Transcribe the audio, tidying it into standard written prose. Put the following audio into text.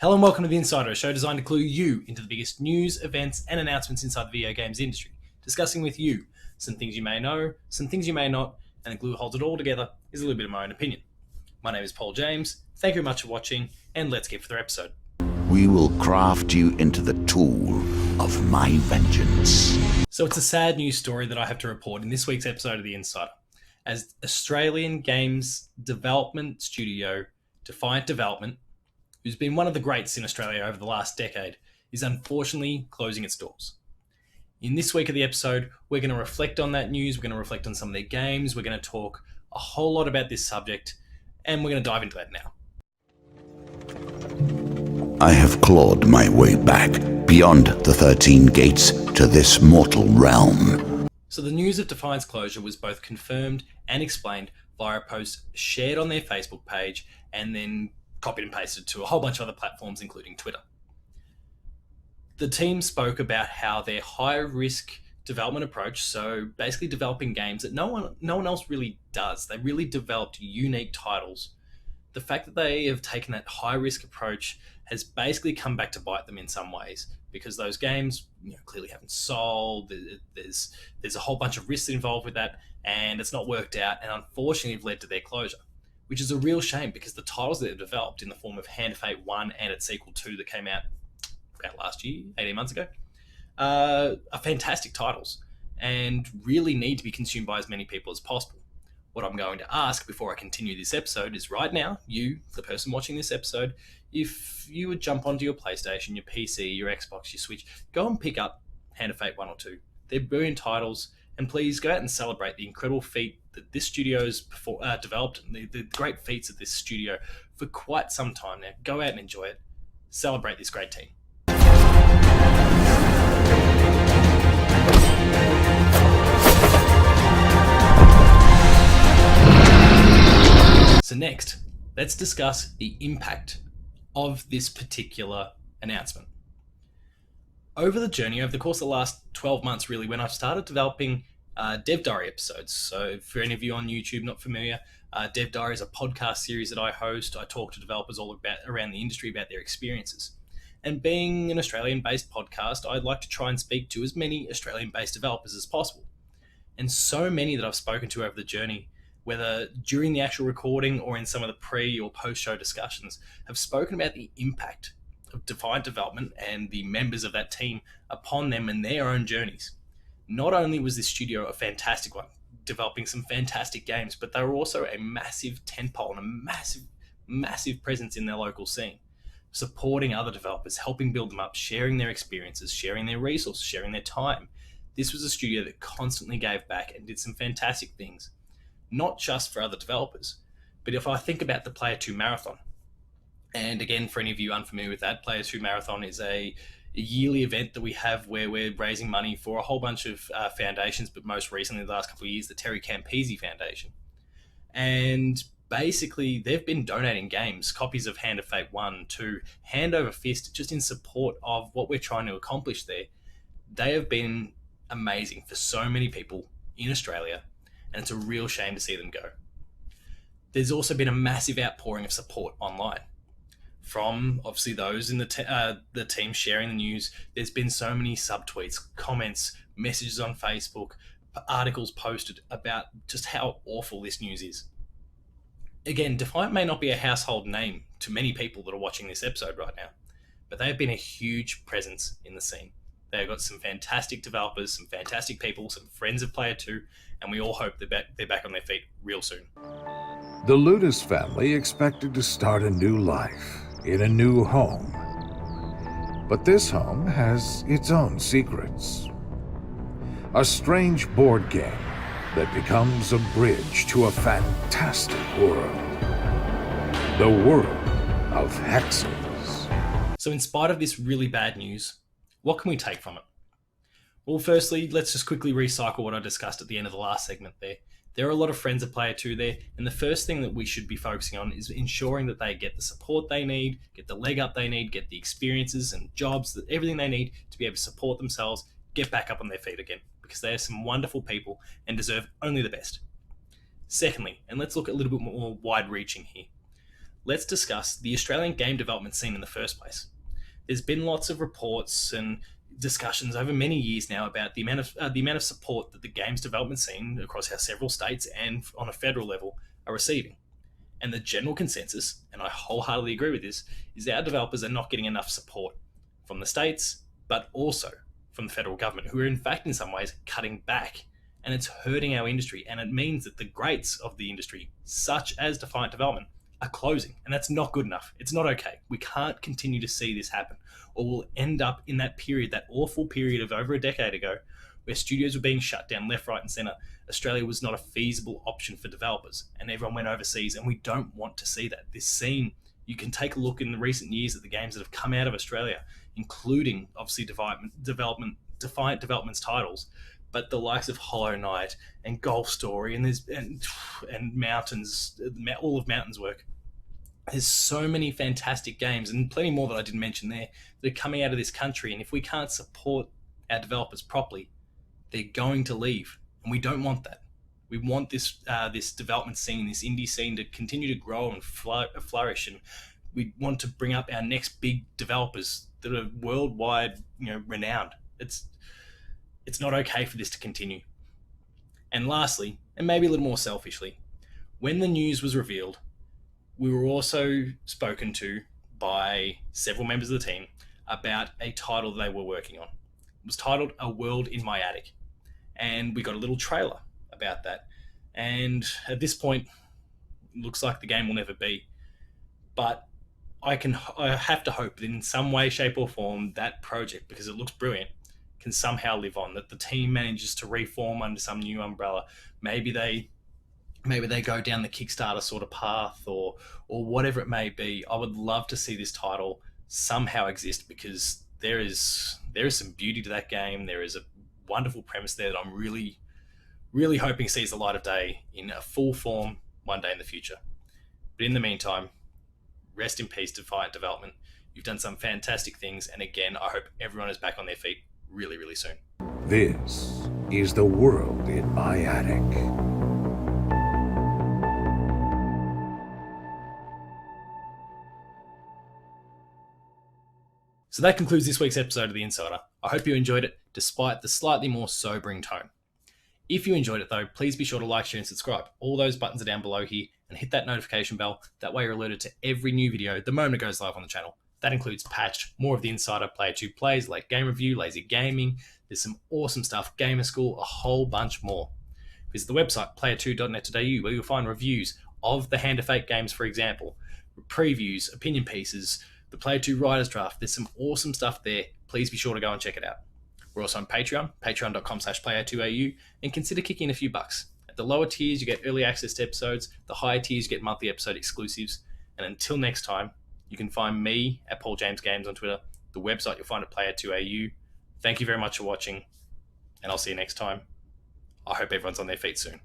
Hello and welcome to The Insider, a show designed to clue you into the biggest news, events, and announcements inside the video games industry, discussing with you some things you may know, some things you may not, and the glue that holds it all together is a little bit of my own opinion. My name is Paul James, thank you very much for watching, and let's get for the episode. We will craft you into the tool of my vengeance. So it's a sad news story that I have to report in this week's episode of The Insider, as Australian games development studio Defiant Development, who's been one of the greats in Australia over the last decade, is unfortunately closing its doors. In this week of the episode, we're going to reflect on that news, we're going to reflect on some of their games, we're going to talk a whole lot about this subject, and we're going to dive into that now. I have clawed my way back beyond the 13 gates to this mortal realm. So the news of Defiant's closure was both confirmed and explained via a post shared on their Facebook page and then copied and pasted to a whole bunch of other platforms, including Twitter. The team spoke about how their high-risk development approach, so basically developing games that no one else really does. They really developed unique titles. The fact that they have taken that high-risk approach has basically come back to bite them in some ways, because those games clearly haven't sold. There's a whole bunch of risks involved with that, and it's not worked out, and unfortunately have led to their closure, which is a real shame because the titles that they've developed in the form of Hand of Fate 1 and its sequel 2 that came out about last year, 18 months ago, are fantastic titles and really need to be consumed by as many people as possible. What I'm going to ask before I continue this episode is right now, you, the person watching this episode, if you would jump onto your PlayStation, your PC, your Xbox, your Switch, go and pick up Hand of Fate 1 or 2. They're brilliant titles, and please go out and celebrate the incredible feat that this studio has developed, and the great feats of this studio for quite some time now. Go out and enjoy it. Celebrate this great team. So next, let's discuss the impact of this particular announcement. Over the course of the last 12 months, really, when I've started developing Dev Diary episodes. So for any of you on YouTube not familiar, Dev Diary is a podcast series that I host. I talk to developers all around the industry about their experiences. And being an Australian-based podcast, I'd like to try and speak to as many Australian-based developers as possible. And so many that I've spoken to over the journey, whether during the actual recording or in some of the pre or post-show discussions, have spoken about the impact of Defiant Development and the members of that team upon them and their own journeys. Not only was this studio a fantastic one, developing some fantastic games, but they were also a massive tentpole and a massive presence in their local scene, supporting other developers, helping build them up, sharing their experiences, sharing their resources, sharing their time. This was a studio that constantly gave back and did some fantastic things, not just for other developers, but if I think about the Player 2 Marathon, and again, for any of you unfamiliar with that, Player 2 Marathon is a yearly event that we have where we're raising money for a whole bunch of foundations, but most recently, the last couple of years, the Terry Campese Foundation. And basically, they've been donating games, copies of Hand of Fate 1, 2, hand over fist, just in support of what we're trying to accomplish there. They have been amazing for so many people in Australia, and it's a real shame to see them go. There's also been a massive outpouring of support online from obviously those in the team sharing the news. There's been so many subtweets, comments, messages on Facebook, articles posted about just how awful this news is. Again, Defiant may not be a household name to many people that are watching this episode right now, but they have been a huge presence in the scene. They've got some fantastic developers, some fantastic people, some friends of Player 2, and we all hope they're back on their feet real soon. The Ludus family expected to start a new life in a new home. But this home has its own secrets. A strange board game that becomes a bridge to a fantastic world. The world of hexes. So in spite of this really bad news, what can we take from it? Well, firstly, let's just quickly recycle what I discussed at the end of the last segment there. There are a lot of friends of Player 2 there, and the first thing that we should be focusing on is ensuring that they get the support they need, get the leg up they need, get the experiences and jobs, everything they need to be able to support themselves, get back up on their feet again, because they are some wonderful people and deserve only the best. Secondly, and let's look a little bit more wide-reaching here, let's discuss the Australian game development scene in the first place. There's been lots of reports and discussions over many years now about the amount of support that the games development scene across our several states and on a federal level are receiving. And the general consensus, and I wholeheartedly agree with this, is that our developers are not getting enough support from the states, but also from the federal government, who are in fact in some ways cutting back. And it's hurting our industry, and it means that the greats of the industry, such as Defiant Development, are closing, and that's not good enough. It's not okay. We can't continue to see this happen, or we'll end up in that period, that awful period of over a decade ago, where studios were being shut down left, right, and centre. Australia was not a feasible option for developers, and everyone went overseas, and we don't want to see that. This scene, you can take a look in the recent years at the games that have come out of Australia, including obviously Defiant Development's titles, but the likes of Hollow Knight and Golf Story and Mountains, all of Mountains' work. There's so many fantastic games and plenty more that I didn't mention there that are coming out of this country. And if we can't support our developers properly, they're going to leave, and we don't want that. We want this development scene, this indie scene, to continue to grow and flourish, and we want to bring up our next big developers that are worldwide, renowned. It's not okay for this to continue. And lastly, and maybe a little more selfishly, when the news was revealed, we were also spoken to by several members of the team about a title they were working on. It was titled A World in My Attic. And we got a little trailer about that. And at this point, it looks like the game will never be. But I have to hope that in some way, shape or form, that project, because it looks brilliant, can somehow live on, that the team manages to reform under some new umbrella. Maybe they go down the Kickstarter sort of path or whatever it may be. I would love to see this title somehow exist, because there is some beauty to that game. There is a wonderful premise there that I'm really, really hoping sees the light of day in a full form one day in the future. But in the meantime, rest in peace, Defiant Development. You've done some fantastic things, and again, I hope everyone is back on their feet really, really soon. This is the world in my attic. So that concludes this week's episode of The Insider. I hope you enjoyed it, despite the slightly more sobering tone. If you enjoyed it though, please be sure to like, share and subscribe. All those buttons are down below here, and hit that notification bell. That way you're alerted to every new video the moment it goes live on the channel. That includes Patched, more of The Insider, Player 2 Plays, Late Game Review, Lazy Gaming. There's some awesome stuff, Gamer School, a whole bunch more. Visit the website, player2.net.au, where you'll find reviews of the Hand of Fate games, for example, previews, opinion pieces, the Player 2 Writers Draft. There's some awesome stuff there. Please be sure to go and check it out. We're also on Patreon, patreon.com/player2au, and consider kicking a few bucks. At the lower tiers, you get early access to episodes. The higher tiers, you get monthly episode exclusives. And until next time, you can find me at Paul James Games on Twitter. The website you'll find at player2au. Thank you very much for watching, and I'll see you next time. I hope everyone's on their feet soon.